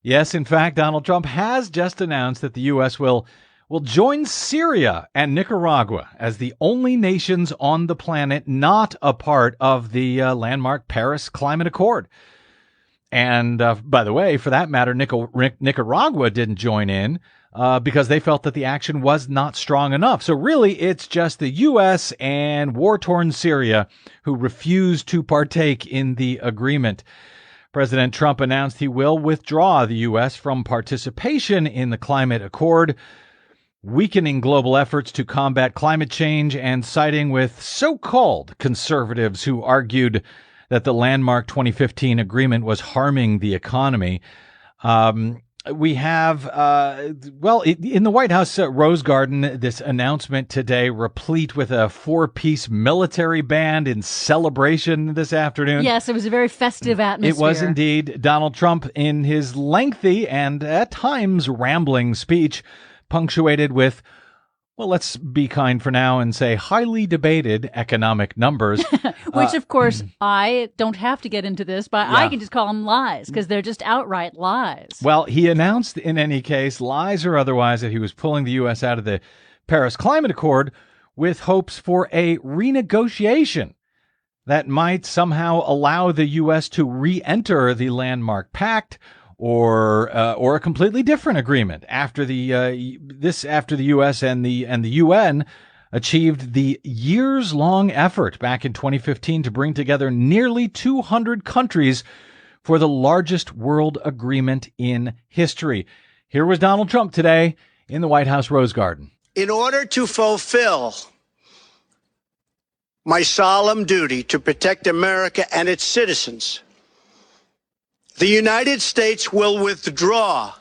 Yes, in fact, Donald Trump has just announced that the U.S. will join Syria and Nicaragua as the only nations on the planet not a part of the landmark Paris Climate Accord. And by the way, for that matter, Nicaragua didn't join in because they felt that the action was not strong enough. So really, it's just the U.S. and war-torn Syria who refused to partake in the agreement. President Trump announced he will withdraw the U.S. from participation in the climate accord, weakening global efforts to combat climate change and siding with so-called conservatives who argued that the landmark 2015 agreement was harming the economy. We have, in the White House Rose Garden, this announcement today replete with a 4-piece military band in celebration this afternoon. Yes, it was a very festive atmosphere. It was indeed. Donald Trump, in his lengthy and at times rambling speech, punctuated with, well, let's be kind for now and say highly debated economic numbers. Which, of course, I don't have to get into this, but I can just call them lies because they're just outright lies. Well, he announced in any case, lies or otherwise, that he was pulling the U.S. out of the Paris Climate Accord with hopes for a renegotiation that might somehow allow the U.S. to re-enter the landmark pact or a completely different agreement after the U.S. and the UN achieved the years-long effort back in 2015 to bring together nearly 200 countries for the largest world agreement in history. Here was Donald Trump today in the White House Rose Garden. In order to fulfill my solemn duty to protect America and its citizens, the United States will withdraw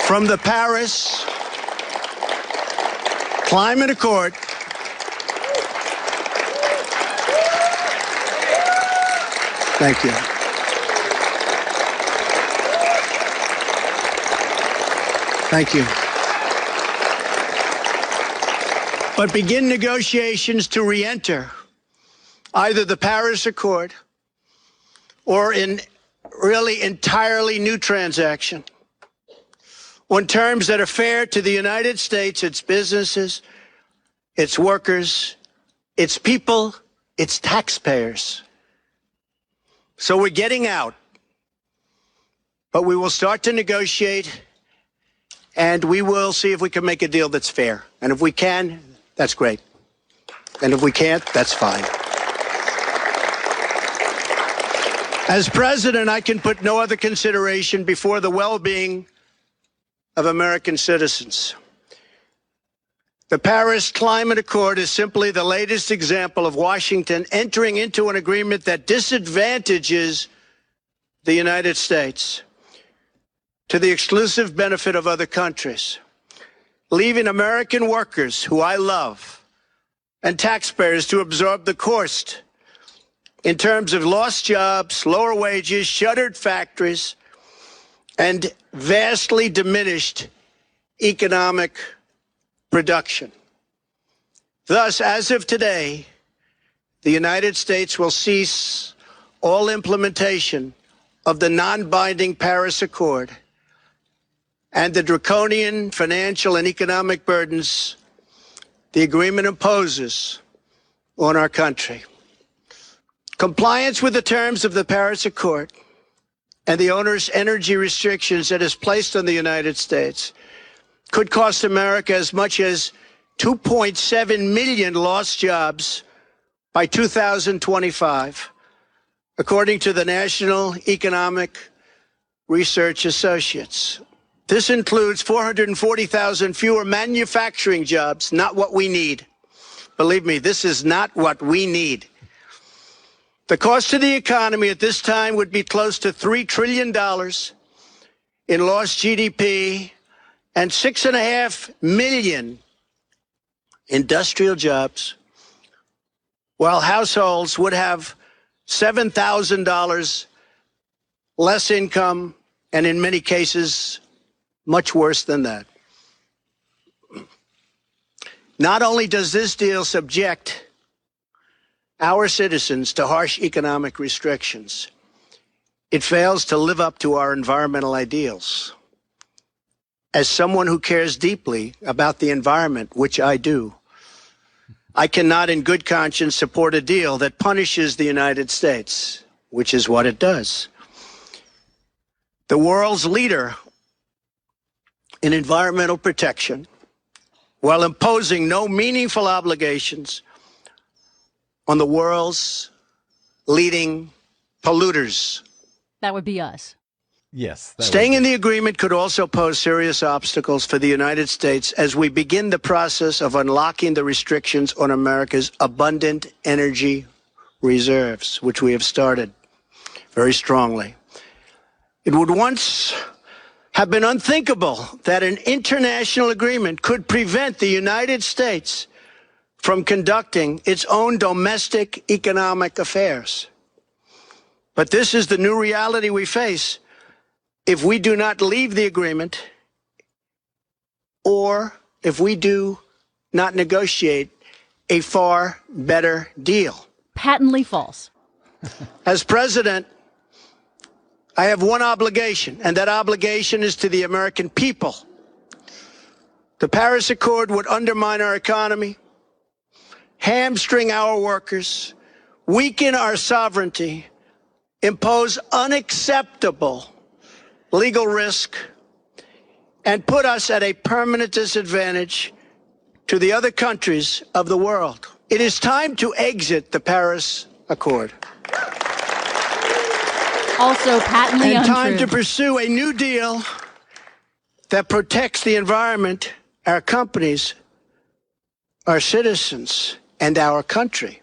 from the Paris Climate Accord Thank you. Thank you. But begin negotiations to re-enter either the Paris Accord or in really entirely new transaction on terms that are fair to the United States, its businesses, its workers, its people, its taxpayers. So we're getting out, but we will start to negotiate, and we will see if we can make a deal that's fair. And if we can, that's great. And if we can't, that's fine. As president, I can put no other consideration before the well-being of American citizens. The Paris Climate Accord is simply the latest example of Washington entering into an agreement that disadvantages the United States to the exclusive benefit of other countries, leaving American workers, who I love, and taxpayers to absorb the cost in terms of lost jobs, lower wages, shuttered factories, and vastly diminished economic production. Thus, as of today, the United States will cease all implementation of the non-binding Paris Accord and the draconian financial and economic burdens the agreement imposes on our country. Compliance with the terms of the Paris Accord and the onerous energy restrictions that is placed on the United States could cost America as much as 2.7 million lost jobs by 2025, according to the National Economic Research Associates. This includes 440,000 fewer manufacturing jobs, not what we need. Believe me, this is not what we need. The cost to the economy at this time would be close to $3 trillion in lost GDP and 6.5 million industrial jobs, while households would have $7,000 less income, and in many cases, much worse than that. Not only does this deal subject our citizens to harsh economic restrictions, it fails to live up to our environmental ideals. As someone who cares deeply about the environment, which I do, I cannot in good conscience support a deal that punishes the United States, which is what it does. The world's leader in environmental protection, while imposing no meaningful obligations on the world's leading polluters. That would be us. Yes. Staying in the agreement could also pose serious obstacles for the United States as we begin the process of unlocking the restrictions on America's abundant energy reserves, which we have started very strongly. It would once have been unthinkable that an international agreement could prevent the United States from conducting its own domestic economic affairs. But this is the new reality we face if we do not leave the agreement, or if we do not negotiate a far better deal. Patently false. As president, I have one obligation, and that obligation is to the American people. The Paris Accord would undermine our economy, hamstring our workers, weaken our sovereignty, impose unacceptable legal risk, and put us at a permanent disadvantage to the other countries of the world. It is time to exit the Paris Accord. Also patently and untrue. Time to pursue a new deal that protects the environment, our companies, our citizens, and our country.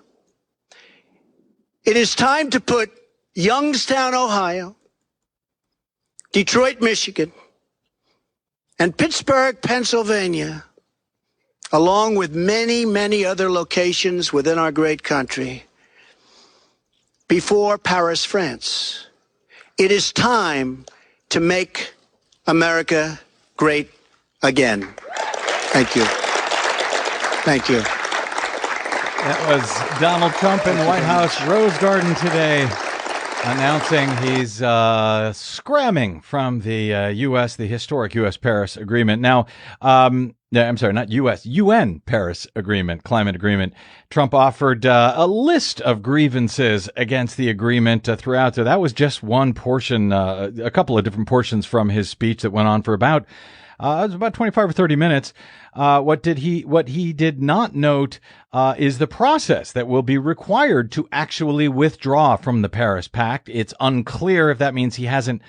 It is time to put Youngstown, Ohio, Detroit, Michigan, and Pittsburgh, Pennsylvania, along with many, many other locations within our great country, before Paris, France. It is time to make America great again. Thank you. Thank you. That was Donald Trump in the White House Rose Garden today, announcing he's scramming from the U.S., the historic U.S. Paris Agreement. Now, I'm sorry, not U.S., UN Paris Agreement, climate agreement. Trump offered a list of grievances against the agreement throughout. So that was just one portion, a couple of different portions from his speech that went on for about, it was about 25 or 30 minutes. What he did not note is the process that will be required to actually withdraw from the Paris Pact. It's unclear if that means he hasn't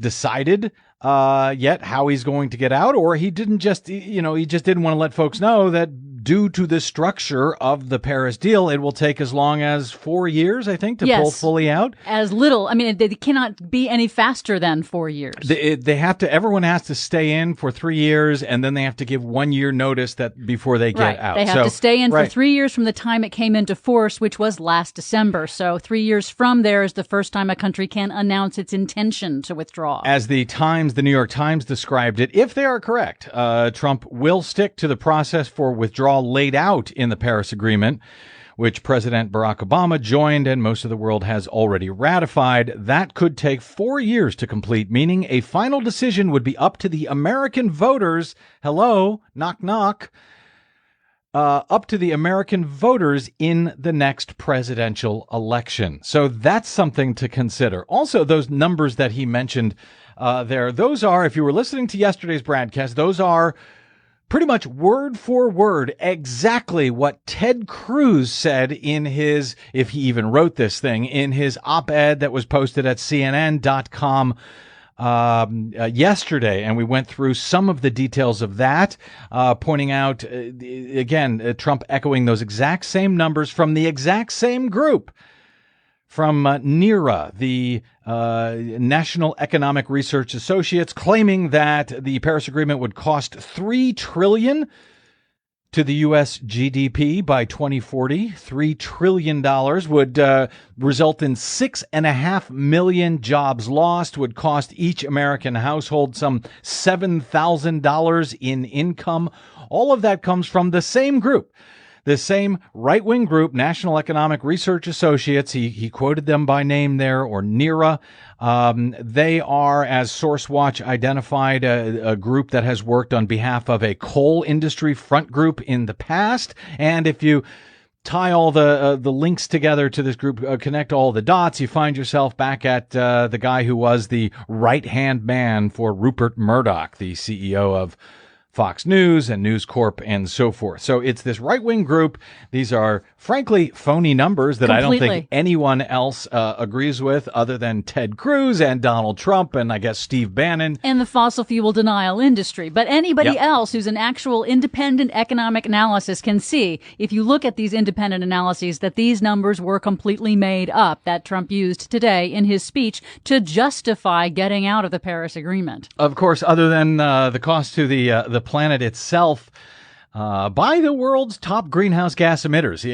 decided yet how he's going to get out, or he didn't just, he just didn't want to let folks know that due to the structure of the Paris deal, it will take as long as 4 years, I think, to pull fully out. As little. I mean, they cannot be any faster than 4 years. They have to, everyone has to stay in for 3 years, and then they have to give 1 year notice that before they get out. They have to stay in for 3 years from the time it came into force, which was last December. So 3 years from there is the first time a country can announce its intention to withdraw. As the New York Times described it, if they are correct, Trump will stick to the process for withdrawal laid out in the Paris Agreement, which President Barack Obama joined and most of the world has already ratified. That could take 4 years to complete, meaning a final decision would be up to the American voters. Hello, knock, knock. Up to the American voters in the next presidential election. So that's something to consider. Also, those numbers that he mentioned there, those are, if you were listening to yesterday's Bradcast, those are pretty much word for word exactly what Ted Cruz said in his, if he even wrote this thing, in his op-ed that was posted at CNN.com yesterday. And we went through some of the details of that, pointing out, again, Trump echoing those exact same numbers from the exact same group. From NERA, the National Economic Research Associates, claiming that the Paris Agreement would cost $3 trillion to the U.S. GDP by 2040. $3 trillion would result in 6.5 million jobs lost, would cost each American household some $7,000 in income. All of that comes from the same group The same right-wing group, National Economic Research Associates, he quoted them by name there, or NERA. They are, as SourceWatch identified, a group that has worked on behalf of a coal industry front group in the past. And if you tie all the links together to this group, connect all the dots, you find yourself back at the guy who was the right-hand man for Rupert Murdoch, the CEO of Fox News and News Corp and so forth. So it's this right-wing group. These are, frankly, phony numbers that Completely. I don't think anyone else agrees with other than Ted Cruz and Donald Trump and I guess Steve Bannon. And the fossil fuel denial industry. But anybody Yep. else who's an actual independent economic analysis can see, if you look at these independent analyses, that these numbers were completely made up, that Trump used today in his speech to justify getting out of the Paris Agreement. Of course, other than the cost to the planet itself, by the world's top greenhouse gas emitters.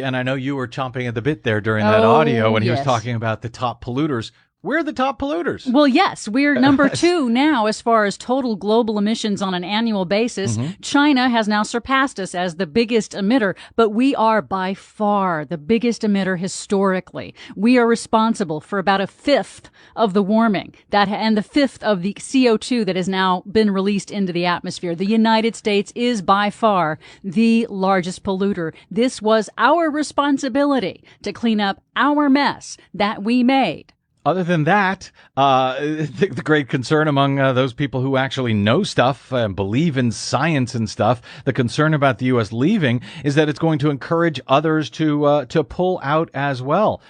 And I know you were chomping at the bit there during that audio when he was yes. talking about the top polluters. We're the top polluters. Well, yes, we're number 2 now as far as total global emissions on an annual basis. China has now surpassed us as the biggest emitter, but we are by far the biggest emitter historically. We are responsible for about a fifth of the warming and the fifth of the CO2 that has now been released into the atmosphere. The United States is by far the largest polluter. This was our responsibility to clean up our mess that we made. Other than that, the great concern among those people who actually know stuff and believe in science and stuff, the concern about the U.S. leaving is that it's going to encourage others to pull out as well.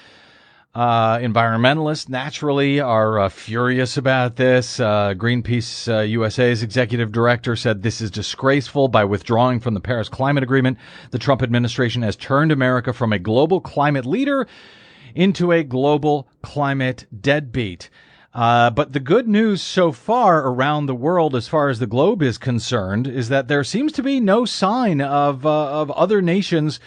Environmentalists naturally are furious about this. Greenpeace USA's executive director said this is disgraceful. By withdrawing from the Paris Climate Agreement, the Trump administration has turned America from a global climate leader into a global climate deadbeat. But the good news so far around the world, as far as the globe is concerned, is that there seems to be no sign of other nations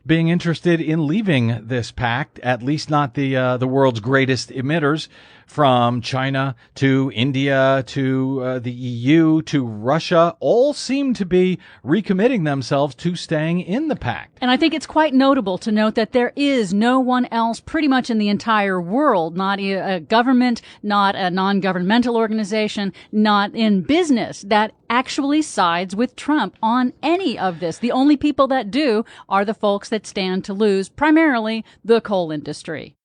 being interested in leaving this pact, at least not the world's greatest emitters, from China to India to the EU to Russia, all seem to be recommitting themselves to staying in the pact. And I think it's quite notable to note that there is no one else pretty much in the entire world, not a government, not a non-governmental organization, not in business, that actually sides with Trump on any of this. The only people that do are the folks that stand to lose, primarily the coal industry.